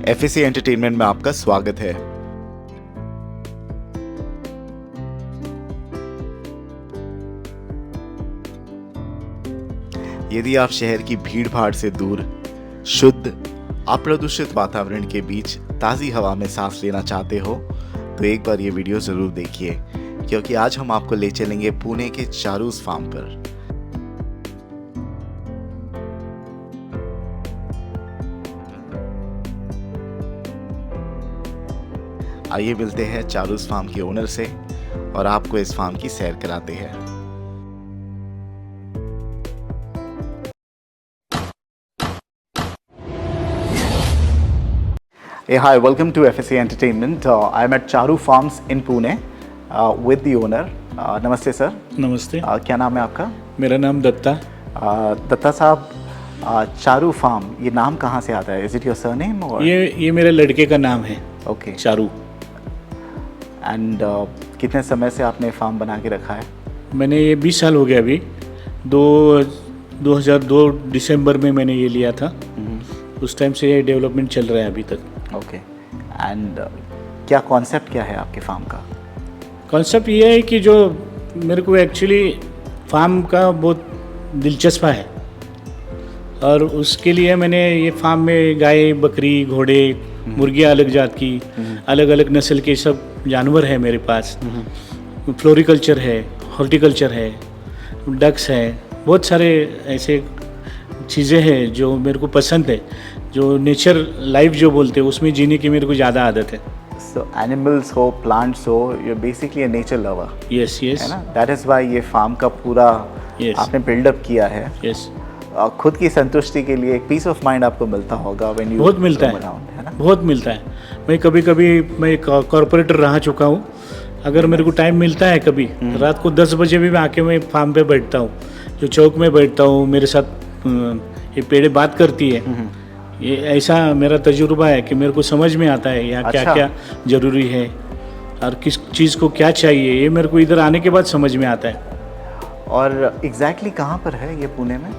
FAC entertainment में आपका स्वागत है। यदि आप शहर की भीड़ भाड़ से दूर, शुद्ध, अप्रदूषित वातावरण के बीच ताज़ी हवा में सांस लेना चाहते हो तो एक बार ये वीडियो ज़रूर देखिए, क्योंकि आज हम आपको ले चलेंगे पुणे के चारूस फार्म पर। आइए मिलते हैं चारूस फार्म के ओनर से और आपको इस फार्म की सैर कराते हैं। Hey, hi, welcome to FSC Entertainment. I'm at Charu Farms in Pune with the owner. नमस्ते सर। नमस्ते। क्या नाम है आपका? मेरा नाम दत्ता। दत्ता साहब, चारू फार्म, ये नाम कहाँ से आता है? Is it your surname? और ये मेरे लड़के का नाम है। ओके। चारू। एंड कितने समय से आपने फार्म बना के रखा है? मैंने ये 20 साल हो गया अभी। 2002 दिसंबर में मैंने ये लिया था। उस टाइम से ये डेवलपमेंट चल रहा है अभी तक। ओके। एंड क्या कॉन्सेप्ट क्या है आपके फार्म का? कॉन्सेप्ट ये है कि जो मेरे को एक्चुअली फार्म का बहुत दिलचस्पा है और उसके लिए मैंने ये फार्म में गाय, बकरी, घोड़े, मुर्गियाँ अलग जात की, अलग अलग नस्ल के सब जानवर है मेरे पास। फ्लोरिकल्चर है, हॉर्टिकल्चर है, डक्स है, बहुत सारे ऐसे चीज़ें हैं जो मेरे को पसंद है, जो नेचर लाइफ जो बोलते हैं उसमें जीने की मेरे को ज़्यादा आदत है। सो एनिमल्स हो, प्लांट्स हो, you basically a nature lover. Yes yes, है ना? दैट इज़ वाई ये फार्म का पूरा आपने बिल्डअप किया है। यस। खुद की संतुष्टि के लिए एक पीस ऑफ माइंड आपको मिलता होगा व्हेन यू बहुत मिलता है, है ना? बहुत मिलता है। मैं कभी कॉरपोरेटर रह चुका हूँ। अगर मेरे को टाइम मिलता है कभी रात को 10 बजे भी मैं आके मैं फार्म पे बैठता हूँ, जो चौक में बैठता हूँ, मेरे साथ ये पेड़े बात करती है। ये ऐसा मेरा तजुर्बा है कि मेरे को समझ में आता है यहाँ क्या क्या ज़रूरी है और किस चीज़ को क्या चाहिए, ये मेरे को इधर आने के बाद समझ में आता है। और एग्जैक्टली कहाँ पर है ये पुणे में?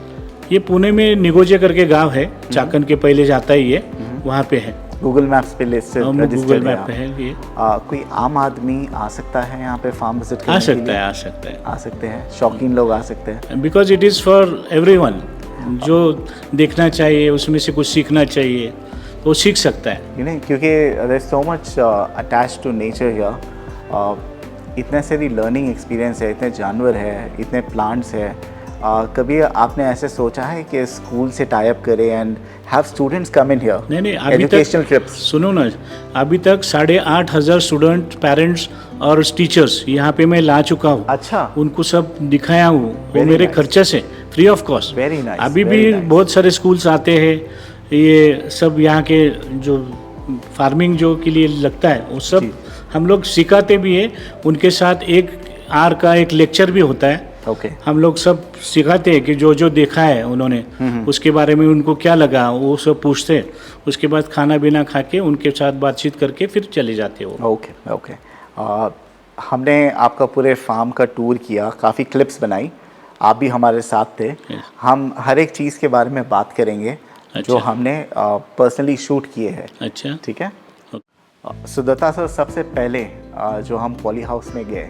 ये पुणे में निगोजे करके गांव है, चाकन के पहले जाता ही है, वहाँ पे है। गूगल मैप्स पे लिस्टेड, गूगल मैप पे है ये। कोई आम आदमी आ सकता है यहाँ पे फार्म विजिट करने आ के सकता लिए? है, आ सकता है, आ सकते हैं, शौकीन लोग आ सकते हैं। Because it is for everyone. जो देखना चाहिए, उसमें से कुछ सीखना चाहिए तो वो सीख सकता है। यू नो, क्योंकि there is so much attach to nature here. इतने सारी लर्निंग एक्सपीरियंस है, इतने जानवर है, इतने प्लांट्स है। कभी आपने ऐसे सोचा है कि स्कूल से टाई अप करें and have students come in here? नहीं, अभी एजुकेशनल तक ट्रिप्स। सुनो ना, अभी तक 8,500 स्टूडेंट, पेरेंट्स और टीचर्स यहाँ पे मैं ला चुका हूँ। अच्छा। उनको सब दिखाया हूँ, वो Very मेरे nice. खर्चे से, free of cost. Very nice, अभी very भी nice. बहुत सारे स्कूल्स आते हैं, ये सब यहाँ के जो फार्मिंग जो के लिए लगता है वो सब हम लोग सिखाते भी है। उनके साथ एक आर का एक लेक्चर भी होता है। ओके। हम लोग सब सिखाते हैं कि जो जो देखा है उन्होंने, उसके बारे में उनको क्या लगा वो सब पूछते हैं। उसके बाद खाना पीना खा के उनके साथ बातचीत करके फिर चले जाते हो। Okay okay. हमने आपका पूरे फार्म का टूर किया, काफ़ी क्लिप्स बनाई, आप भी हमारे साथ थे। हम हर एक चीज़ के बारे में बात करेंगे जो हमने पर्सनली शूट किए हैं। अच्छा, ठीक है। सुदत्ता सर, सबसे पहले जो हम पॉली हाउस में गए,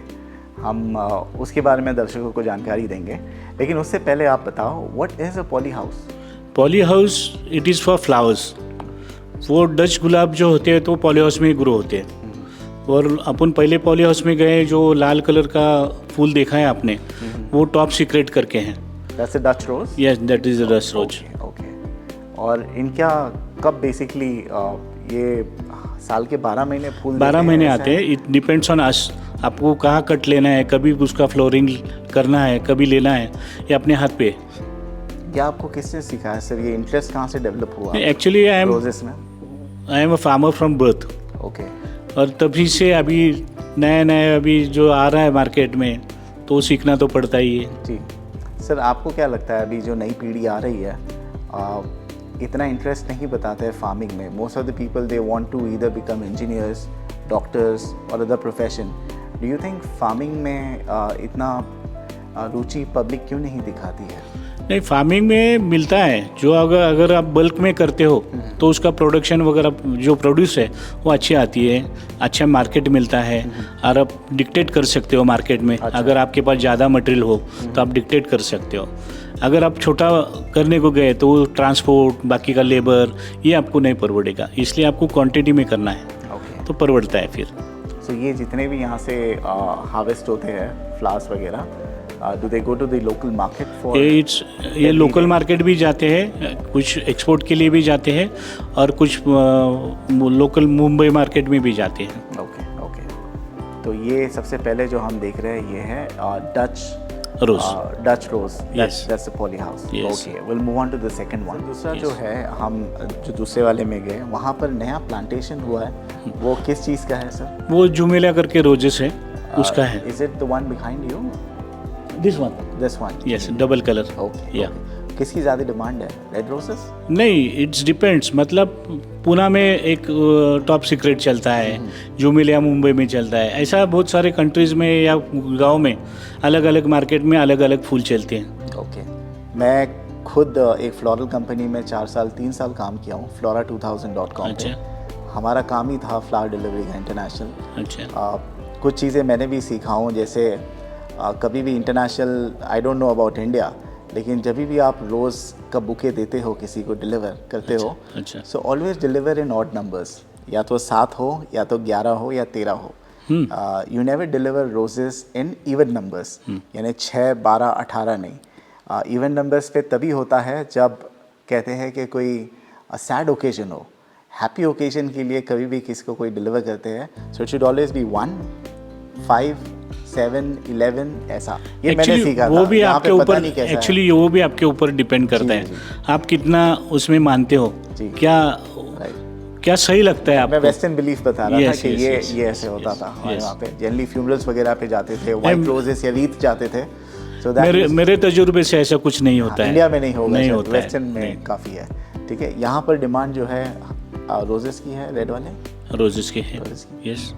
हम उसके बारे में दर्शकों को जानकारी देंगे, लेकिन उससे पहले आप बताओ, what is a poly house? Poly house it is for flowers. वो डच गुलाब जो होते हैं तो पॉली हाउस में ही ग्रो होते हैं। और अपन पहले पॉली हाउस में गए, जो लाल कलर का फूल देखा है आपने, वो टॉप सीक्रेट करके हैं। That's a Dutch rose? Yes, that is a Dutch rose. Okay. और इनका कब बेसिकली ये साल के 12 महीने फूल 12 महीने आते हैं। इट डिपेंड्स ऑन अस, आपको कहाँ कट लेना है, कभी उसका फ्लोरिंग करना है, कभी लेना है, ये अपने हाथ पे। या आपको किसने सिखाया सर? ये इंटरेस्ट कहाँ से डेवलप हुआ actually I am a farmer from birth. Okay. और तभी से अभी नया अभी जो आ रहा है मार्केट में तो सीखना तो पड़ता ही है। जी सर, आपको क्या लगता है अभी जो नई पीढ़ी आ रही है इतना इंटरेस्ट नहीं बताते हैं फार्मिंग में? Most of the people they want to either become engineers, doctors और other profession. Do you think farming में इतना रुचि पब्लिक क्यों नहीं दिखाती है? नहीं, फार्मिंग में मिलता है जो अगर आप बल्क में करते हो तो उसका प्रोडक्शन वगैरह जो प्रोड्यूस है वो अच्छी आती है, अच्छा मार्केट मिलता है और आप डिक्टेट कर सकते हो मार्केट में। अगर आपके पास ज़्यादा मटेरियल हो तो आप डिक्टेट कर सकते हो। अगर आप छोटा करने को गए तो वो ट्रांसपोर्ट, बाकी का लेबर, ये आपको नहीं परवड़ेगा, इसलिए आपको क्वांटिटी में करना है ओके। तो परवड़ता है फिर। सो ये जितने भी यहाँ से हार्वेस्ट होते हैं फ्लावर्स वगैरह, do they go to the local market for? ये लोकल मार्केट भी जाते हैं, कुछ एक्सपोर्ट के लिए भी जाते हैं और कुछ लोकल मुंबई मार्केट में भी जाते हैं। Okay okay. तो ये सबसे पहले जो हम देख रहे हैं ये है Dutch rose. Yes. That's the poly house. Yes. Okay, we'll move on to the second one. दूसरा जो है, हम जो दूसरे वाले में गए वहाँ पर नया प्लांटेशन हुआ है, वो किस चीज़ का है सर? वो जुमेला करके रोजेस है, उसका है। Is it the one behind you? This one, This one? Yes, double colour. Okay. या किसकी ज़्यादा डिमांड है, रेड रोजेस? नहीं, इट्स डिपेंड्स। मतलब पुणे में एक टॉप सीक्रेट चलता है, जुमेलिया मुंबई में चलता है, ऐसा बहुत सारे कंट्रीज़ में या गांव में अलग अलग मार्केट में अलग अलग फूल चलते हैं। ओके। मैं खुद एक फ्लोरल कंपनी में 3 साल काम किया हूँ, flora2000.com पे। अच्छा हमारा काम ही था फ्लावर डिलीवरी का, इंटरनेशनल। अच्छा। कुछ चीज़ें मैंने भी सीखा हूँ, जैसे कभी भी international, I don't know about India, लेकिन जब भी आप रोज़ का बुके देते हो, किसी को डिलीवर करते हो, अच्छा। So always deliver in odd numbers, या तो 7 हो या तो 11 हो या 13 हो। You never deliver roses in even numbers, यानी 6, 12, 18 नहीं। इवन नंबर्स पे तभी होता है जब कहते हैं कि कोई सैड ओकेजन हो। हैप्पी ओकेजन के लिए कभी भी किसी को कोई डिलीवर करते हैं, so it should always be 1, 5, 7, 11 ऐसा। ये मैंने सीखा वो था, भी यहाँ आपके पे पता ऊपर, नहीं कैसा है। एक्चुअली वो भी आपके ऊपर डिपेंड करता जी, है, आप कितना उसमें मानते हो, जी। क्या Right. क्या सही लगता है मैं आपको। वेस्टर्न बिलीफ बता रहा था Yes, कि yes, ये yes, ये yes, ऐसे होता yes, था हमारे yes. वहाँ पे। जनरली फ्यूनरल्स वगैरह पे जाते थे, वाइट रोजेस या रीत जाते थे। सो मेरे तजुर्बे से ऐसा कुछ नहीं होता है। इंडिया में नहीं होगा, नहीं शायद होता है, वेस्टर्न में नहीं। काफ़ी है। ठीक है, यहाँ पर डिमांड जो है रोजेस की है, रेड वाले रोजेस के हैं, रोजेस की। यस।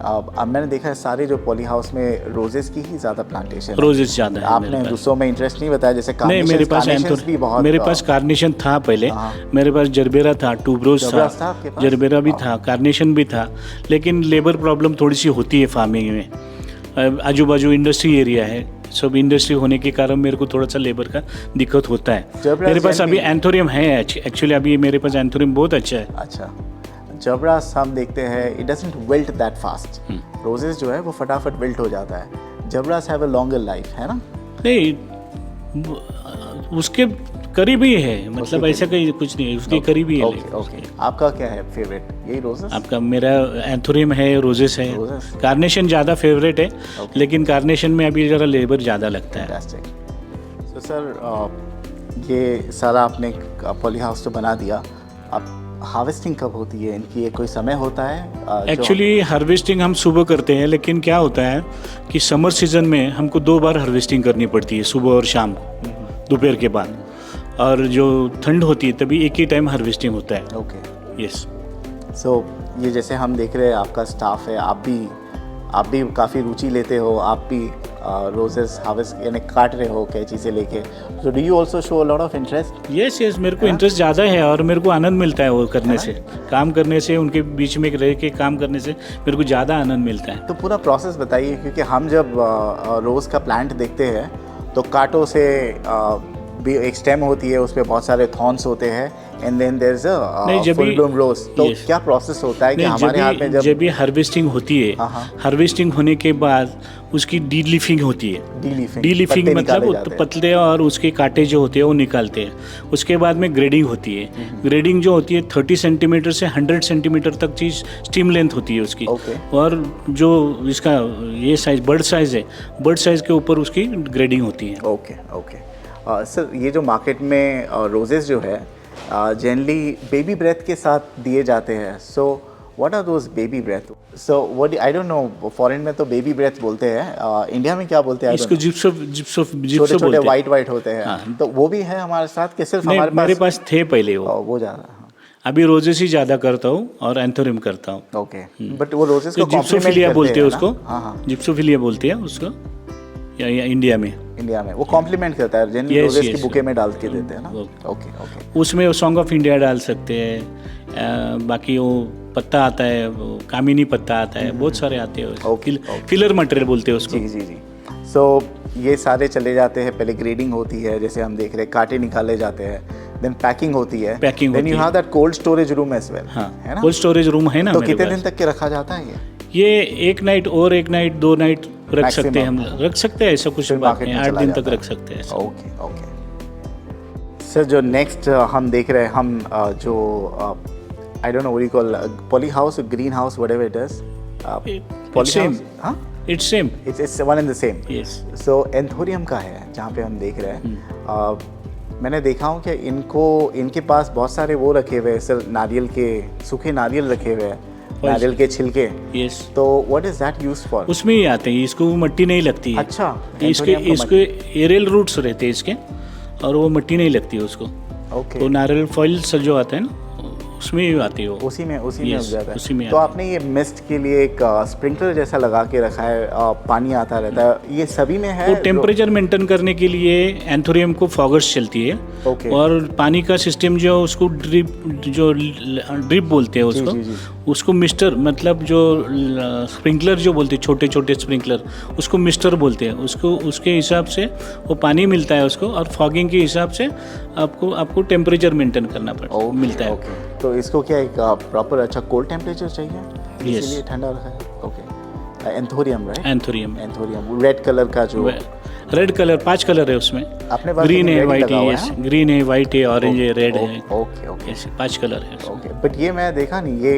अब मैंने देखा है सारे जो पॉली हाउस में रोजेस की ही ज़्यादा प्लांटेशन। रोजेस ज़्यादा है मेरे आपने पास। दूसरों में इंटरेस्ट नहीं बताया, जैसे नहीं, मेरे पास कार्नेशंस भी बहुत। मेरे पास कार्नेशन था पहले, मेरे पास जरबेरा था, ट्यूबरोज जरबेरास था था, आपके पास? जरबेरा भी था, कार्नेशन भी था, लेकिन लेबर प्रॉब्लम थोड़ी सी होती है फार्मिंग में। आजू बाजू इंडस्ट्री एरिया है, सब इंडस्ट्री होने के कारण मेरे को थोड़ा सा लेबर का दिक्कत होता है। जरबेरास मेरे पास अभी जनरली- एंथोरियम है, एक्चुअली अभी मेरे पास एंथोरियम बहुत अच्छा है। अच्छा, जबरास हम देखते हैं it doesn't wilt that fast. Roses जो है वो फटाफट विल्ट हो जाता है। जबरास हैव अ लॉन्गर लाइफ, है ना? नहीं, उसके करीब ही है, मतलब ऐसा कहीं कुछ नहीं है, उसके करीब ही है। Okay okay. आपका क्या है फेवरेट, यही रोजेस? आपका मेरा एंथोरियम है, रोजेस है, रोजेस। कार्नेशन ज़्यादा फेवरेट है, लेकिन कार्नेशन में अभी ज़रा लेबर ज़्यादा लगता है। फैंटास्टिक। सो सर, ये सारा आपने पॉली हाउस तो बना दिया, अब हार्वेस्टिंग कब होती है इनकी, ये कोई समय होता है? एक्चुअली हार्वेस्टिंग हम सुबह करते हैं, लेकिन क्या होता है कि समर सीजन में हमको 2 बार हार्वेस्टिंग करनी पड़ती है, सुबह और शाम को, दोपहर के बाद। और जो ठंड होती है तभी एक ही टाइम हार्वेस्टिंग होता है। ओके। यस। सो ये जैसे हम देख रहे हैं आपका स्टाफ है, आप भी काफ़ी रुचि लेते हो, आप भी रोजेस हार्वेस्ट यानी काट रहे हो कैंची से लेके। So do you also show a lot of interest? Yes yes, मेरे को इंटरेस्ट ज़्यादा है और मेरे को आनंद मिलता है वो करने से, काम करने से, उनके बीच में रह के काम करने से मेरे को ज़्यादा आनंद मिलता है। तो पूरा प्रोसेस बताइए, क्योंकि हम जब रोज़ का प्लांट देखते हैं तो कांटों से भी एक स्टेम होती है, उस पर बहुत सारे थॉर्न्स होते हैं, and then there is a full bloom rose. तो yes. क्या प्रोसेस होता है कि हमारे हाथ में जब भी हार्वेस्टिंग होती है, हार्वेस्टिंग होने के बाद उसकी डी लीफिंग होती है। डी लीफिंग मतलब पतले और उसके कांटे जो होते हैं वो निकालते हैं। उसके बाद में ग्रेडिंग होती है। ग्रेडिंग जो होती है 30 सेंटीमीटर से 100 सेंटीमीटर तक चीज़ स्टीम लेंथ होती है उसकी। और जो इसका ये साइज बर्ड साइज है, बर्ड साइज के ऊपर उसकी ग्रेडिंग होती है। Okay okay. सर, ये जो मार्केट में रोजेस जो है जनरली बेबी ब्रेथ के साथ दिए जाते हैं। So what are those baby breath? So what, I don't know, foreign में तो बेबी ब्रेथ बोलते हैं, इंडिया में क्या बोलते हैं? इसको जिप्सो छोटे छोटे वाइट होते हैं। तो वो भी है हमारे साथ कि सिर्फ हमारे पास? मेरे पास थे पहले वो ज़्यादा। अभी रोजेस ही ज़्यादा करता हूँ और एंथोरियम करता हूँ। ओके, बट वो रोजेस को जिप्सोफिलिया बोलते हैं उसको। हाँ, जिप्सोफिलिया बोलते हैं उसको। या इंडिया में। इंडिया में वो कॉम्प्लीमेंट करता है, जिन Yes, रोजेस yes. की बुके में डाल के देते हैं ना। वो- ओके ओके उसमें सॉन्ग ऑफ इंडिया डाल सकते हैं, बाकी वो पत्ता आता है, वो कामिनी पत्ता आता है, बहुत सारे आते हैं। Okay, फिलर मटेरियल बोलते हैं उसको। जी जी जी। सो ये सारे चले जाते हैं, पहले ग्रेडिंग होती है जैसे हम देख रहे हैं, कांटे निकाले जाते हैं, देन पैकिंग होती है, Packing देन होती यू है। Have that cold storage room as well, हाँ, है ना? कोल्ड स्टोरेज रूम है ना तो मेरे कितने पास। दिन तक के रखा जाता है ये एक नाइट और एक नाइट 2 नाइट रख सकते हैं, हम रख सकते हैं, ऐसा कुछ फिर बात market नहीं, में 8 चला दिन जाता तक है। रख सकते हैं ऐसा। Okay okay. सर जो नेक्स्ट हम देख रहे हैं, हम जो I don't know what you call poly house, green house, whatever it is, poly same. House, हाँ, it's same. It's one and the same. Yes. So anthurium का है जहाँ पे हम देख रहे हैं। मैंने देखा हूँ कि इनके पास बहुत सारे वो रखे हुए हैं सर, नारियल के सूखे नारियल रखे हुए हैं, नारियल के छिलके। यस, तो what is that use for? उसमें ही आते हैं, इसको मट्टी नहीं लगती है। अच्छा, इसके एंथोरियम को इसके एरियल रूट्स रहते हैं इसके, और वो मिट्टी नहीं लगती है उसको। ओके, तो नारियल फॉइल जो आता है ना, उसमें ही आती है वो। उसी में उग Yes, जाता है। उसी में तो आता है। आपने ये मिस्ट के लिए एक स्प्रिंकलर जैसा लगा के रखा है, पानी आता रहता है, ये सभी में है? वो टेम्परेचर मेंटेन करने के लिए एंथोरियम को फॉगर्स चलती है। ओके। और पानी का सिस्टम जो उसको ड्रिप बोलते हैं उसको, जी, जी। उसको मिस्टर, मतलब जो स्प्रिंकलर जो बोलते हैं, छोटे छोटे स्प्रिंकलर, उसको मिस्टर बोलते हैं उसको। उसके हिसाब से वो पानी मिलता है उसको, और फॉगिंग के हिसाब से आपको टेम्परेचर मेंटेन करना पड़ता मिलता है। ओके, तो इसको क्या एक प्रॉपर अच्छा कोल्ड टेम्परेचर चाहिए, Yes. इसीलिए ठंडा रखा है। Okay, anthurium right? Anthurium anthurium red colour का जो रेड कलर, 5 कलर है उसमें। आपने बात ग्रीन की, है, red वाइट लगा है, हुआ यस, है? ग्रीन है, वाइट है, ऑरेंज है, रेड है, ओके ओके ऐसे 5 कलर है। ओके। बट ये मैं देखा नहीं, ये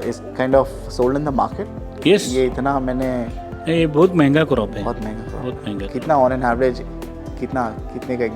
is kind of sold in the market. Yes, ये इतना मैंने ये बहुत महंगा क्रॉप है, बहुत महंगा था। बहुत महंगा। कितना ऑन एन एवरेज कितने का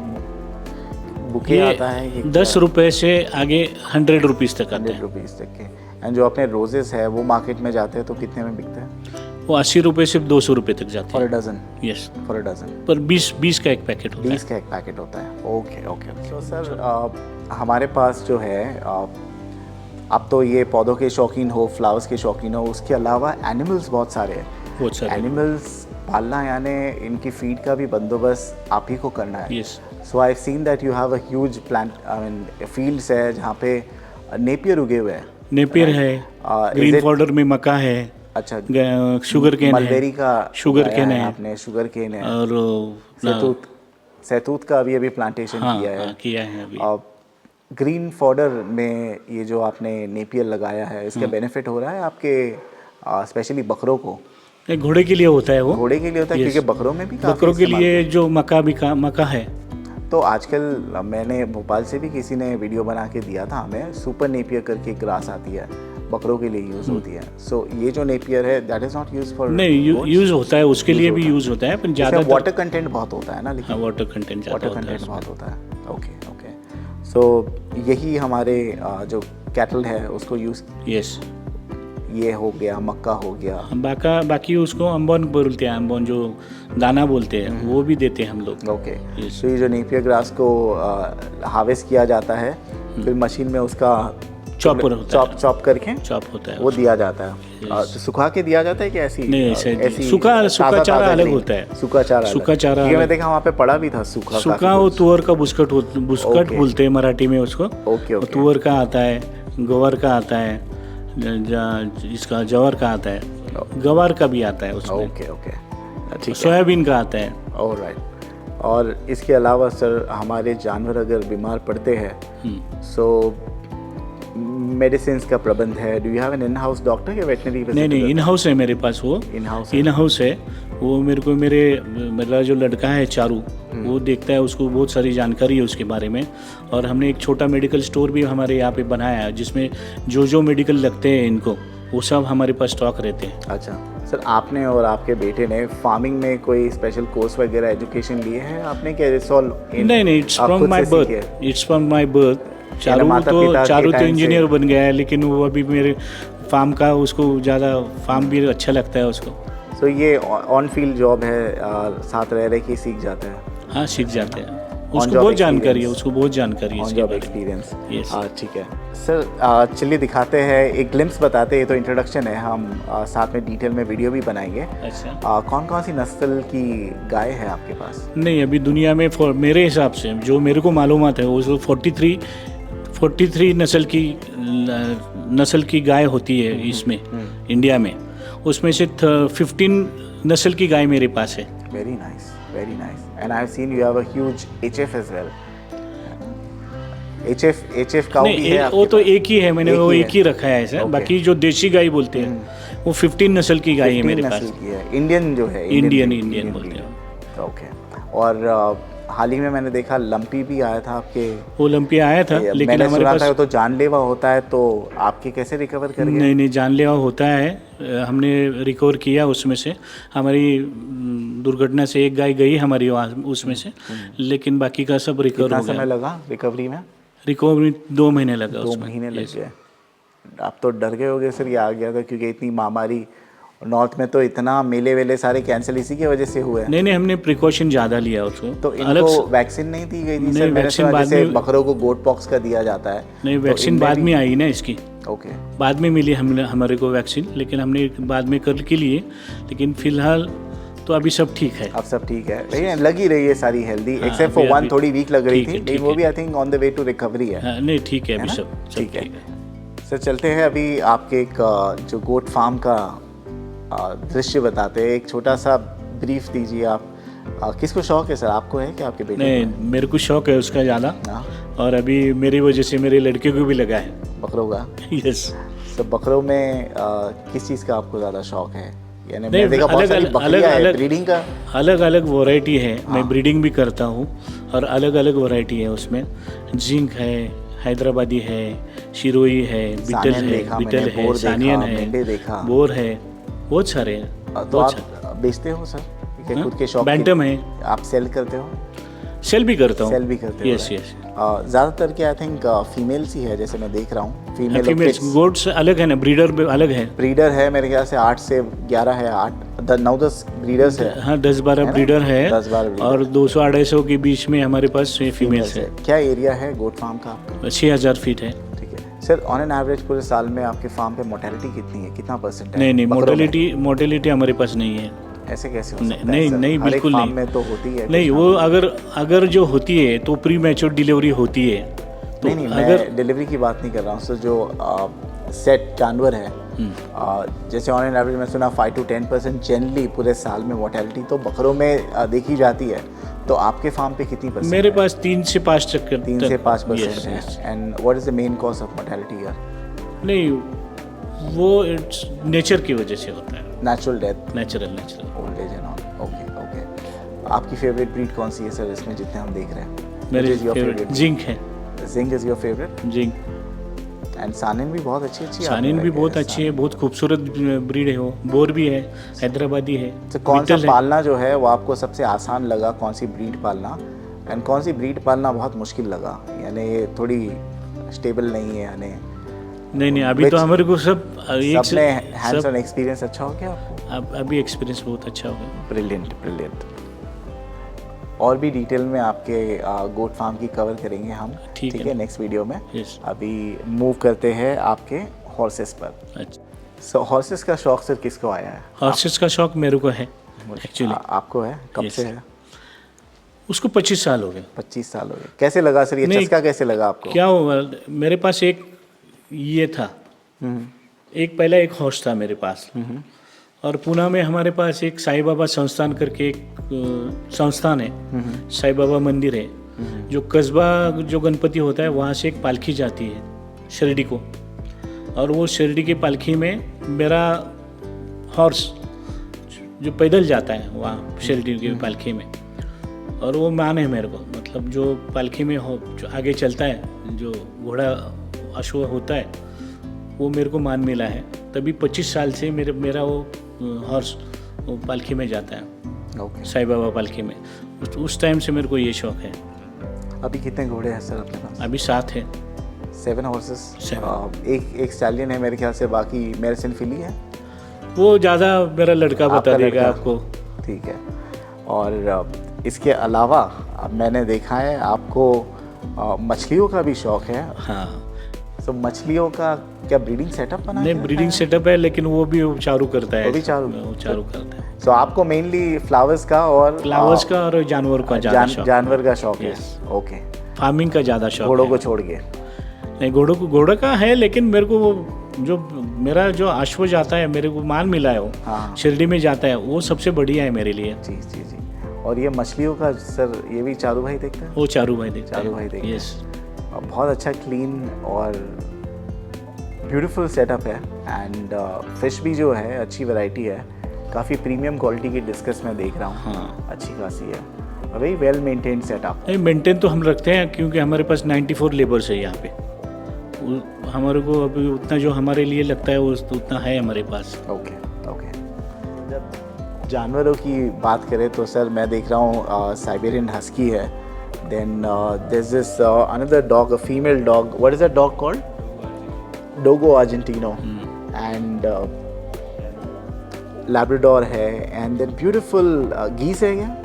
बुके ये आता है? ये 10 रुपए से आगे 100 रुपीज़ तक आते 100 हैं। रुपीज़ तक के। एंड जो अपने रोजेस है वो मार्केट में जाते हैं तो कितने में बिकते हैं? वो 80 रुपए से 200 रुपए तक जाते फॉर हैं। A dozen? Yes, for a dozen पर 20 का एक पैकेट होता 20 का एक पैकेट होता है। Okay okay. तो सर हमारे पास जो है आप तो ये पौधों के शौकीन हो, फ्लावर्स के शौकीन हो, उसके अलावा एनिमल्स बहुत सारे हैं। है, बहुत सारे। एनिमल्स पालना यानी इनकी फीड का भी बंदोबस्त आप ही को करना है। Yes, so I seen that you have a huge plant, I mean fields है जहाँ पे नेपियर उगे हुए हैं। नेपियर है, is ग्रीन it- फॉर्डर में मक्का है, अच्छा, शुगर केन है, मलबेरी का शुगर उगाया केन है है, आपने, शुगर केन है, और सहतूत का अभी प्लांटेशन हाँ, किया है। हाँ, किया है अभी। और ग्रीन फॉर्डर में ये जो आपने नेपियर लगाया है, इसका बेनिफिट हो रहा है आपके स्पेशली बकरों को? ये घोड़े के लिए होता है वो, घोड़े के लिए होता है Yes. क्योंकि बकरों में भी काफी बकरों के इस्तेमाल लिए जो मक्का है। तो आजकल मैंने भोपाल से भी किसी ने वीडियो बना के दिया था हमें, सुपर नेपियर करके ग्रास आती है, बकरों के लिए यूज़ होती है। सो ये जो नेपियर है that is not use for? नहीं, यूज़ होता है, उसके लिए भी यूज़ होता है, पर ज़्यादा वाटर कंटेंट बहुत होता है ना, लेकिन वाटर कंटेंट ज़्यादा वाटर होता है कंटेंट उसमें। बहुत होता है। Okay okay. सो यही हमारे जो कैटल है उसको यूज़, यस, ये हो गया, मक्का हो गया। बाकी उसको अम्बोन बोलते हैं, अम्बोन जो दाना बोलते हैं, वो भी देते हैं हम लोग। ओके। Yes. तो ये जो नेपियर ग्रास को हार्वेस्ट किया जाता है, फिर मशीन में उसका चॉपर होता है, चॉप करके चॉप होता है वो दिया जाता है। तो सुखा के दिया जाता है कि ऐसी? नहीं, ऐसे ऐसी सूखा ताज़ा चारा ताज़ा अलग नहीं? होता है। सूखा चारा अलग। सूखा चारा क्योंकि मैं अलग। देखा वहाँ पे पड़ा भी था सूखा सूखा काफ़ी वो कुछ। तुअर का बुस्कट Okay. बोलते हैं मराठी में उसको। ओके वो ओके तुअर का आता है, गवार का आता है, इसका जवार का आता है, गवार का भी आता है उसमें, ओके ओके, ठीक है, सोयाबीन का आता है। ऑलराइट। और इसके अलावा सर हमारे जानवर अगर बीमार पड़ते हैं सो मेडिसिन का प्रबंध है? Do you have an in house doctor या वेटनरी? नहीं, इन हाउस है मेरे पास, वो इन हाउस इन हाउस है वो। मेरा जो लड़का है चारू, वो देखता है, उसको बहुत सारी जानकारी है उसके बारे में। और हमने एक छोटा मेडिकल स्टोर भी हमारे यहाँ पे बनाया है, जिसमें जो मेडिकल लगते हैं इनको, वो सब हमारे पास स्टॉक रहते हैं। अच्छा सर, आपने और आपके बेटे ने फार्मिंग में कोई स्पेशल कोर्स वगैरह एजुकेशन लिए हैं आपने क्या? नहीं, it's from my birth, it's from my birth. Charu तो इंजीनियर बन गया है, लेकिन वो अभी मेरे फार्म का, उसको ज़्यादा फार्म भी अच्छा लगता है उसको। सो ये ऑन फील्ड जॉब है, साथ रह रहे कि सीख जाता है? हाँ, सीख जाते हैं। उसको बहुत जानकारी है, उसको बहुत जानकारी है ऑन इसके जॉब बारे में। एक्सपीरियंस। Yes. ठीक है सर, चलिए दिखाते हैं, एक ग्लिम्स बताते हैं। ये तो इंट्रोडक्शन है, हम साथ में डिटेल में वीडियो भी बनाएंगे। अच्छा, कौन कौन सी नस्ल की गाय है आपके पास? नहीं अभी दुनिया में मेरे हिसाब से जो मेरे को मालूमात है वो 43 नस्ल की गाय होती है इसमें इंडिया में, उसमें से 15 नस्ल की गाय मेरे पास है। Very nice, very nice. And I have seen you have a huge HF as well. HF cow भी नहीं है आपके वो तो पास? एक ही है, मैंने एक वो ही एक है। ही रखा है ऐसा। Okay. बाकी जो देशी गाय बोलते हैं वो 15 नस्ल की गाय है 15 मेरे नस्ल पास। की है, इंडियन जो है, इंडियन बोलते हैं। ओके। और हाल ही में मैंने देखा लंपी भी आया था आपके। ओलंपिया आया था, लेकिन मैंने हमारे सुना पास था वो तो जानलेवा होता है, तो आपके कैसे रिकवर कर गए? नहीं जानलेवा होता है। हमने रिकवर किया उसमें से। हमारी दुर्घटना से एक गाय गई हमारी वहाँ उसमें से, लेकिन बाकी का सब रिकवर कितना हो समय गया। लगा रिकवरी में? रिकवरी 2 महीने लगा 2 उसमें। महीने लग Yes. गए। आप तो डर गए होगे सर, ये आ गया था क्योंकि इतनी महामारी, नॉर्थ में तो इतना मेले वेले सारे कैंसिल इसी की वजह से हुए हैं। नहीं हमने प्रिकॉशन ज़्यादा लिया उसको। तो इनको वैक्सीन नहीं दी गई थी नहीं, सर? मैंने वैक्सीन सुना बाद जैसे में- बकरों को गोट पॉक्स का दिया जाता है। नहीं, तो वैक्सीन इनमें बाद भी- में आई ना इसकी, ओके। बाद में मिली हमारे को वैक्सीन, लेकिन हमने बाद में कर के लिए। लेकिन फिलहाल तो अभी सब ठीक है। अब सब ठीक है भैया, लग ही रही है सारी हेल्दी, हाँ, एक्सेप्ट फॉर अभी- वन अभी- थोड़ी वीक लग रही ठीक थी, है, लेकिन ठीक वो है। भी I think on the way to recovery है। हाँ, नहीं ठीक है अभी ना? सब ठीक है। ठीक है। सर चलते हैं अभी आपके एक जो गोट फार्म का दृश्य बताते हैं, एक छोटा सा ब्रीफ दीजिए आप। किसको शौक है सर, आपको है कि आपके बेटे नहीं मेरे को शौक है उसका ज़्यादा, को? हाँ, और अभी मेरी वजह से मेरे लड़के को भी लगा है। बकरों का। यस। सर बकरों में किस चीज़ का आपको ज़्यादा शौक है? यानी नहीं, मैंने देखा बहुत सारी अलग- बकरियां है, अलग- ब्रीडिंग का। अलग अलग वैरायटी है। हाँ। मैं ब्रीडिंग भी करता हूँ, और अलग अलग वैरायटी है उसमें। जिंक है, हैदराबादी है, शिरोई है, बीटल सानियन है, देखा बीटल मैंने, है, बोर देखा, सानियन मेंढे है, देखा। बोर है, बहुत सारे हैं। तो बहुत आप बेचते हो सर कि हाँ? खुद के शौक बैंटम है, आप सेल करते हो? सेल भी करता हूँ। सेल भी करते हो? Yes yes. ज़्यादातर क्या आई थिंक फीमेल्स ही है, जैसे मैं देख रहा हूँ फीमेल। फीमेल्स गोट्स अलग है ना, ब्रीडर अलग है। ब्रीडर है मेरे ख्याल से 8 से 11 है, 9-10 ब्रीडर्स है। हाँ 10-12 ना? ब्रीडर है, 10-12 breeder। और 200-250 के बीच में हमारे पास फीमेल्स है। क्या एरिया है गोट फार्म का आपका? 6000 फीट है। ठीक है सर, ऑन एन एवरेज पूरे साल में आपके फार्म पे मोर्टेलिटी कितनी है, कितना परसेंट है? नहीं बकरों में? मोर्टेलिटी हमारे पास नहीं है। ऐसे कैसे हो नहीं, सकता है सर? नहीं, हर एक बिल्कुल फार्म नहीं। में तो होती है नहीं कुछ वो ना। अगर जो होती है तो प्री मैच्योर डिलीवरी होती है। तो नहीं अगर मैं डिलीवरी की बात नहीं कर रहा हूँ सर, जो सेट जानवर है, जैसे ऑन एन एवरेज मैं सुना 5 to 10% जनरली पूरे साल में मोर्टेलिटी तो बकरों में देखी जाती है, तो आपके फार्म पे कितनी परसेंट? मेरे पास 3 से 5 तक 3 से 5% Yes, है। yes। And what is the main cause of mortality यार? नहीं वो नेचर की वजह से होता है, natural death, natural. Old age and all. Okay okay. आपकी फेवरेट ब्रीड कौन सी है सर इसमें जितने हम देख रहे हैं? मेरी Which is your favourite favorite? जिंक है। जिंग इज योर फेवरेट? जिंक। एंड सानिन भी बहुत अच्छी है। सानिन भी बहुत अच्छी है, बहुत खूबसूरत ब्रीड है वो। बोर भी है, हैदराबादी है। तो कौन सा बीटल है। पालना जो है वो आपको सबसे आसान लगा, कौन सी ब्रीड पालना, एंड कौन सी ब्रीड पालना बहुत मुश्किल लगा, यानी ये थोड़ी स्टेबल नहीं है, यानी नहीं अभी तो हमारे को सब एक सबने हैंड्स सब ऑन एक्सपीरियंस अच्छा हो गया आपको? अभी एक्सपीरियंस बहुत अच्छा हो गया। Brilliant brilliant. और भी डिटेल में आपके गोट फार्म की कवर करेंगे हम, ठीक ठीक है है, नेक्स्ट वीडियो में। Yes। अभी मूव करते हैं आपके हॉर्सेस पर। अच्छा, सो हॉर्सेस का शौक सर किसको आया है? हॉर्सेस का शौक मेरे को है एक्चुअली। आपको है? कब Yes। से है? उसको 25 साल हो गए। 25 साल हो गए। कैसे लगा सर ये नहीं, चस्का कैसे लगा आपको? क्या हुआ, मेरे पास एक ये था, एक पहला एक हॉर्स था मेरे पास, और पुणे में हमारे पास एक साईं बाबा संस्थान करके एक संस्थान है, साईं बाबा मंदिर है, जो कस्बा जो गणपति होता है वहाँ से एक पालकी जाती है शिरडी को, और वो शिरडी की पालकी में मेरा हॉर्स जो पैदल जाता है वहाँ शिरडी की पालकी में, और वो मान है मेरे को, मतलब जो पालकी में हो जो आगे चलता है, जो घोड़ा अश्व होता है, वो मेरे को मान मिला है। तभी 25 साल से मेरा वो हॉर्स वो पालकी में जाता है, ओके। साईं बाबा पालकी में। उस टाइम से मेरे को ये शौक है। अभी कितने घोड़े हैं सर अपने पास? अभी 7 है। 7 हॉर्सेस। 7। एक स्टैलियन है मेरे ख्याल से, बाकी मेरसन फिली है। वो ज़्यादा मेरा लड़का बता आपका देगा लड़का? आपको। ठीक है। और इसके अलावा अब मैंने देखा है आपको मछलियों का भी शौक है, हाँ। तो मछलियों का क्या ब्रीडिंग सेटअप बना नहीं, के ब्रीडिंग रखा है? सेटअप है, लेकिन वो भी चारू करता है। वो भी चारू? वो चारू करता है। So, आपको मेनली फ्लावर्स का और फ्लावर्स का और जानवर का ज़्यादा शौक। जानवर का शौक है। Yes. ओके, फार्मिंग का ज़्यादा शौक घोड़ों है। को छोड़ के। नहीं, घोड़ों का है, लेकिन मेरे को वो जो मेरा जो अश्व जाता है, मेरे को माल मिला है वो हाँ। शिरडी में जाता है, वो सबसे बढ़िया है मेरे लिए। जी जी जी। और ये मछलियों का सर, ये भी चारू भाई देखता है? वो चारू भाई देखता है। चारू भाई देखता है। यस। बहुत अच्छा क्लीन और ब्यूटीफुल सेटअप है। एंड फिश भी जो है अच्छी वैरायटी है, काफ़ी प्रीमियम क्वालिटी की डिस्कस मैं देख रहा हूँ। हाँ। अच्छी खासी है, वेरी वेल मेंटेन्ड सेटअप। नहीं, मेंटेन तो हम रखते हैं, क्योंकि हमारे पास 94 लेबर्स है यहाँ पे। हमारे को अभी उतना जो हमारे लिए लगता है वो उतना है हमारे पास। Okay okay. जब जानवरों की बात करें तो सर मैं देख रहा हूँ साइबेरियन हस्की है, then there is this another dog, a female dog, what is that dog called? Dogo Argentino. And Labrador है, एंड देन ब्यूटीफुल गीस है क्या?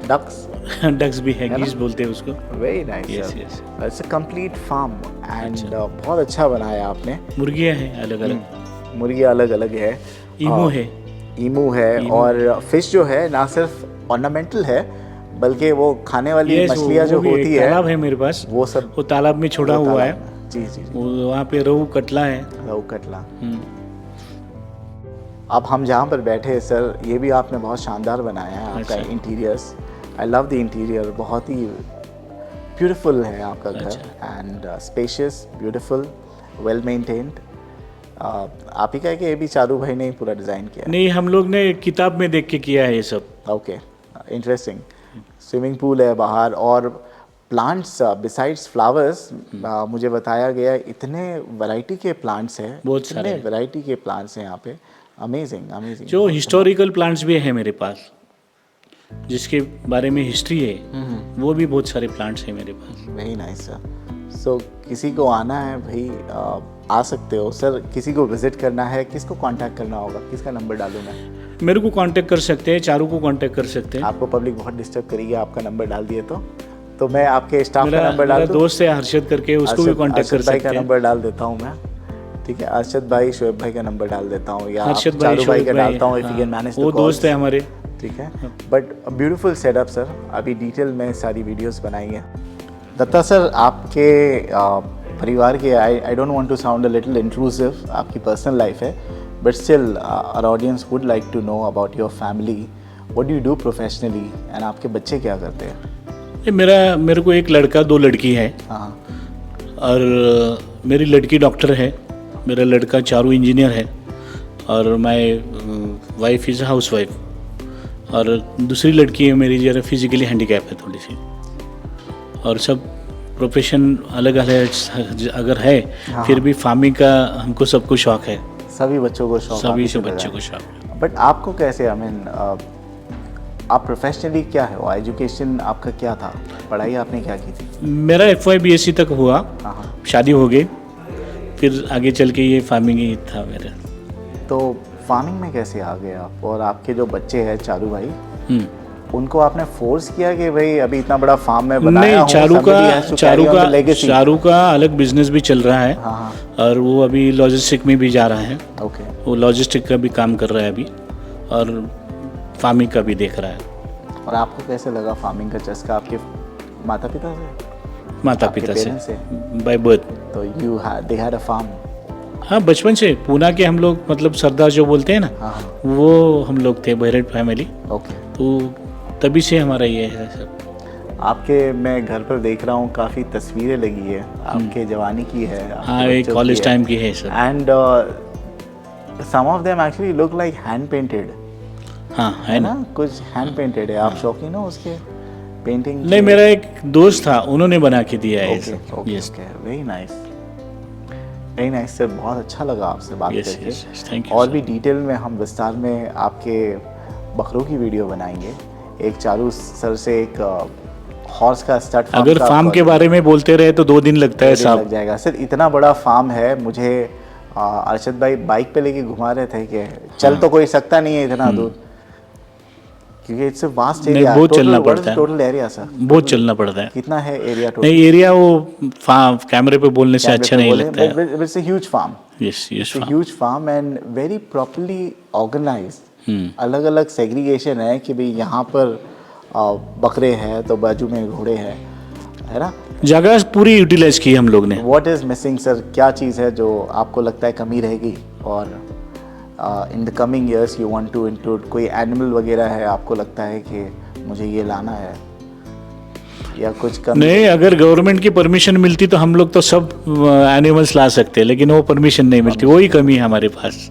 डक्स? डक्स भी है, है ना? गीस बोलते हैं उसको। Very nice. Yes, yes. It's a complete farm and बहुत अच्छा बनाया आपने। मुर्गियाँ हैं अलग अलग। मुर्गियाँ अलग अलग है, ईमू है। ईमू है, और फिश जो है ना सिर्फ ऑर्नामेंटल है, बल्कि वो खाने वाली Yes, मछलियाँ वो जो भी एक होती है, तालाब है मेरे पास, वो सब वो तालाब में छोड़ा वो हुआ तालाब है। में। जी जी जी। वो वहाँ पे रोहू कटला है। रोहू कटला। अब हम जहाँ पर बैठे हैं सर, ये भी आपने बहुत शानदार बनाया है आपका अच्छा। Interiors. I love the interior, बहुत ही ब्यूटीफुल है आपका घर, अच्छा। And spacious, beautiful, well maintained. आप ही का है कि ये भी चारू भाई ने ही पूरा डिज़ाइन किया है? नहीं, हम लोग ने किताब में देख के किया है ये सब। Okay, interesting. स्विमिंग पूल है बाहर, और प्लांट्स बिसाइड्स फ्लावर्स मुझे बताया गया इतने वैरायटी के प्लांट्स हैं, बहुत सारे इतने वैरायटी के प्लांट्स हैं यहाँ पे। Amazing amazing. जो हिस्टोरिकल प्लांट्स भी है मेरे पास, जिसके बारे में हिस्ट्री है, वो भी बहुत सारे प्लांट्स हैं मेरे पास। Very nice sir. सो किसी को आना है भाई, आ सकते हो सर। किसी को विजिट करना है, किसको कांटेक्ट करना होगा, किसका नंबर डालूँ मैं? मेरे को कांटेक्ट कर सकते हैं, चारू को कांटेक्ट कर सकते हैं। आपको पब्लिक बहुत डिस्टर्ब करेगी आपका नंबर डाल दिए तो मैं आपके स्टाफ का नंबर डाल मेरा दूँ? दोस्त है हर्षद करके, उसको भी कांटेक्ट कर अर्शद भाई सकते का हैं। नंबर डाल देता हूँ मैं, ठीक है? अर्शद भाई, शोएब भाई का नंबर डाल देता हूँ, या हर्षद भाई, चारू भाई का शोएब भाई, डालता हूँ, इफ यू हाँ, कैन मैनेज। वो दोस्त है हमारे। ठीक है, बट ब्यूटीफुल सेटअप सर। अभी डिटेल में सारी वीडियोस बनाएंगे। दत्ता सर, आपके परिवार के, I don't want to sound a little intrusive, आपकी पर्सनल लाइफ है, but still our audience would like to know about your family, what do you do professionally, and आपके बच्चे क्या करते हैं? ये मेरे को एक लड़का, 2 लड़की है, हाँ। और मेरी लड़की डॉक्टर है, मेरा लड़का चारू इंजीनियर है, और my wife is house wife, और दूसरी लड़की है मेरी जरा फिजिकली हैंडीकैप है थोड़ी सी, और सब प्रोफेशन अलग अलग अगर है, हाँ। फिर भी फार्मिंग का हमको सबको शौक है। सभी बच्चों को शौक? सभी से बच्चों को शौक है। बट आपको कैसे, आई मीन आप प्रोफेशनली क्या है, वो एजुकेशन आपका क्या था, पढ़ाई आपने क्या की थी? मेरा FY BSc तक हुआ, हाँ हाँ। शादी हो गई, फिर आगे चल के ये फार्मिंग ही था मेरा। तो फार्मिंग में कैसे आ गए आप? और आपके जो बच्चे हैं चारू भाई, हम्म। उनको आपने फोर्स किया कि भाई अभी इतना बड़ा फार्म में बनाया नहीं, हूँ, somebody has to carry on the legacy? Charu का अलग बिजनेस भी चल रहा है, हाँ हाँ। और वो अभी लॉजिस्टिक में भी जा रहा है। ओके। वो लॉजिस्टिक का भी काम कर रहा है अभी, और फार्मिंग का भी देख रहा है। और आपको कैसे लगा फार्मिंग का चस्का? आपके माता पिता से? माता आपके पिता से, parents से? By birth. तो दे हैड अ फार्म? हाँ, बचपन से पूना के हम लोग, मतलब सरदार जो बोलते हैं ना, हाँ हाँ। वो हम लोग थे, बहरेट फैमिली। ओके। तो तभी से हमारा ये है सब। आपके मैं घर पर देख रहा हूँ काफ़ी तस्वीरें लगी है, आपके जवानी की है, हाँ, एक कॉलेज टाइम की है सब। And some of them actually look like hand painted, हाँ, है ना? कुछ हैंड पेंटेड है। आप शौकीन हो उसके पेंटिंग? नहीं, मेरा एक दोस्त था, उन्होंने बना के दिया है ये ओके सब। Okay Yes. Okay, very nice very nice sir. बहुत अच्छा लगा आपसे बात Yes, करके। yes, yes. Thank you, और sir. भी डिटेल में हम विस्तार में आपके बकरों की वीडियो बनाएंगे। एक चारू सर से एक हॉर्स का स्टड फार्म अगर फार्म के बारे में बोलते रहे तो 2 दिन लगता है लग साहब। जाएगा सर। इतना बड़ा फार्म है। मुझे अर्शद भाई बाइक पे लेके घुमा रहे थे कि चल तो कोई सकता नहीं है इतना दूर, क्योंकि इट्स अ वास्ट नहीं, एरिया। बहुत चलना पड़ता है। टोटल एरिया सर बहुत चलना पड़ता है। कितना है एरिया टोटल? नहीं, एरिया वो कैमरे पे बोलने से अच्छा नहीं लगता है। It's a huge farm. Yes yes It's a huge farm and very properly organized। अलग अलग सेग्रीगेशन है कि भाई यहाँ पर बकरे हैं तो बाजू में घोड़े हैं, है ना? जगह पूरी यूटिलाइज की हम लोग ने। What is missing sir? क्या चीज़ है जो आपको लगता है कमी रहेगी और in the coming years you want to include? कोई एनिमल वगैरह है आपको लगता है कि मुझे ये लाना है या कुछ कमी? नहीं, अगर गवर्नमेंट की परमिशन मिलती तो हम लोग तो सब एनिमल्स ला सकते हैं, लेकिन वो परमिशन नहीं मिलती, वही कमी है हमारे पास।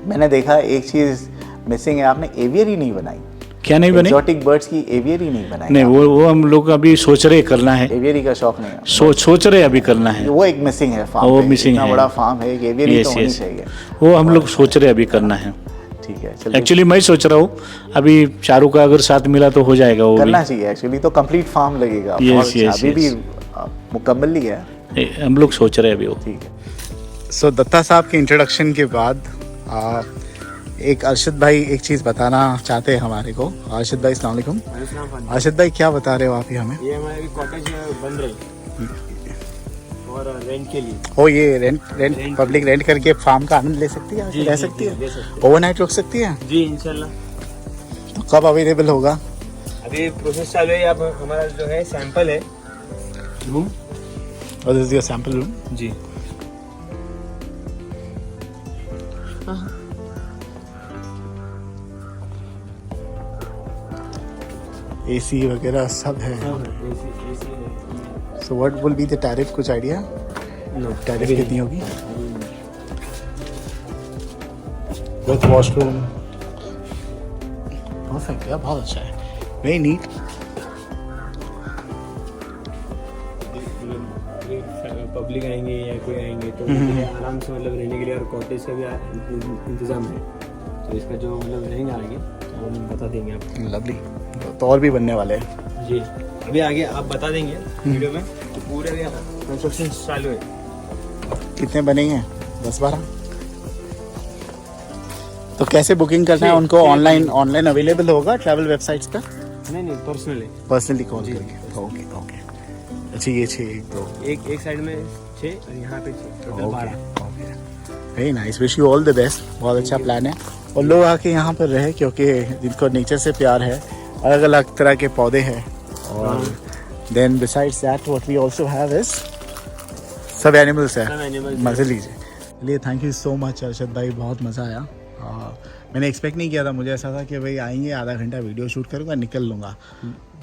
मैंने देखा एक चीज़ मिसिंग है, आपने एवियरी नहीं बनाई। क्या नहीं बने? एक्सोटिक बर्ड्स की एवियरी नहीं बनाई। नहीं, वो हम लोग अभी सोच रहे करना है। एवियरी का शौक नहीं है? सोच रहे अभी करना है। वो एक मिसिंग है फार्म वो पे। मिसिंग इतना है। बड़ा फार्म है, एक एवियरी तो Yes, होनी yes। चाहिए। वो हम लोग सोच रहे अभी करना है। ठीक है, चलिए एक्चुअली मैं सोच रहा हूँ अभी चारू का अगर साथ मिला तो हो जाएगा वो करना चाहिए। एक्चुअली तो कंप्लीट फार्म लगेगा। Yes, बहुत अच्छा, yes, अभी भी yes। मुकम्मल ही है। भी हम लोग सोच रहे अभी वो। ठीक है। सो दत्ता साहब के इंट्रोडक्शन के बाद एक अरशद भाई एक चीज़ बताना चाहते हैं हमारे को। अरशद भाई अस्सलाम वालेकुम। अरशद भाई क्या बता रहे हो आप ये हमें? ये हमारे कॉटेज बन रही और रेंट के लिए। ओ ये रेंट पब्लिक रेंट करके फार्म का आनंद ले सकती है, रह सकती है, ओवरनाइट रुक सकती है? जी इंशाल्लाह। तो कब अवेलेबल होगा? अभी प्रोसेस चालू है। अब हमारा जो है सैंपल है रूम। और this is your sample room. जी एसी वगैरह सब है। AC so what will be the tariff? कुछ आइडिया? नो टैरिफ कितनी होगी? With washroom. परफेक्ट यार, बहुत अच्छा है, वेरी नीट। पब्लिक आएंगे या कोई आएंगे तो उनके लिए आराम से मतलब रहने के लिए और कॉटेज का भी इंतजाम है। तो इसका जो मतलब रहेंगे आगे तो हम बता देंगे आपको। लवली। तो और भी बनने वाले हैं। जी अभी आगे आप बता देंगे वीडियो में। तो पूरे कंस्ट्रक्शन चालू है। कितने बनेंगे? 10-12? तो कैसे बुकिंग करना है जी, उनको? जी, ऑनलाइन अवेलेबल होगा ट्रैवल वेबसाइट्स पर? नहीं पर्सनली पर्सनली कॉल करके? Okay okay. अच्छा ये 6 1 2 एक साइड में 6 और यहाँ पे 6 total 12। Okay, very nice. Wish you all the best. बहुत अच्छा प्लान है और लोग आके यहाँ पर रहे क्योंकि जिनको नेचर से प्यार है, अलग अलग तरह के पौधे हैं। और then besides that what we also have is सब एनिमल्स है। सब animals मज़े लीजिए। चलिए, thank you so much Arshad भाई, बहुत मज़ा आया। मैंने एक्सपेक्ट नहीं किया था, मुझे ऐसा था कि भाई आएंगे, आधा घंटा वीडियो शूट करूँगा, निकल लूँगा।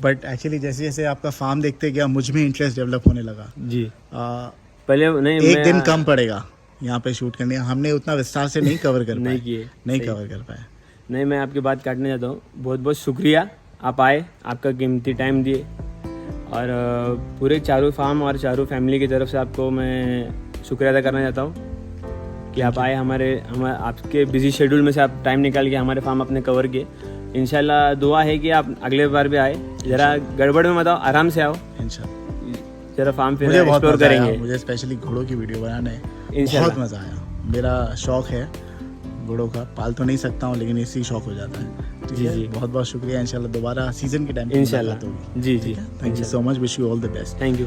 बट एक्चुअली जैसे जैसे आपका फार्म देखते गया मुझ में इंटरेस्ट डेवलप होने लगा। जी आ, पहले नहीं एक दिन कम पड़ेगा यहाँ पे शूट करने, हमने उतना विस्तार से नहीं कवर कर नहीं पाए। किए नहीं सही। कवर कर पाए। नहीं मैं आपकी बात काटने जाता हूँ। बहुत बहुत शुक्रिया आप आए, आपका कीमती टाइम दिए और पूरे चारू फार्म और चारू फैमिली की तरफ से आपको मैं शुक्रिया अदा करना चाहता हूँ कि आप आए। हमारे आपके बिजी शेड्यूल में से आप टाइम निकाल के हमारे फार्म अपने कवर किए। इंशाल्लाह दुआ है कि आप अगले बार भी आए। ज़रा गड़बड़ में मत आओ, आराम से आओ, इंशाल्लाह। ज़रा फार्म फिर मुझे बहुत एक्सप्लोर मज़ा आया, करेंगे। मुझे स्पेशली घोड़ों की वीडियो बनाने बहुत इंशाल्लाह। मज़ा आया। मेरा शौक है घोड़ों का, पाल तो नहीं सकता हूँ लेकिन इससे शौक हो जाता है। ठीक जी, है, जी। बहुत बहुत शुक्रिया। इंशाल्लाह दोबारा सीजन के टाइम इंशाल्लाह। जी जी thank you so much. Wish you all the best. Thank you.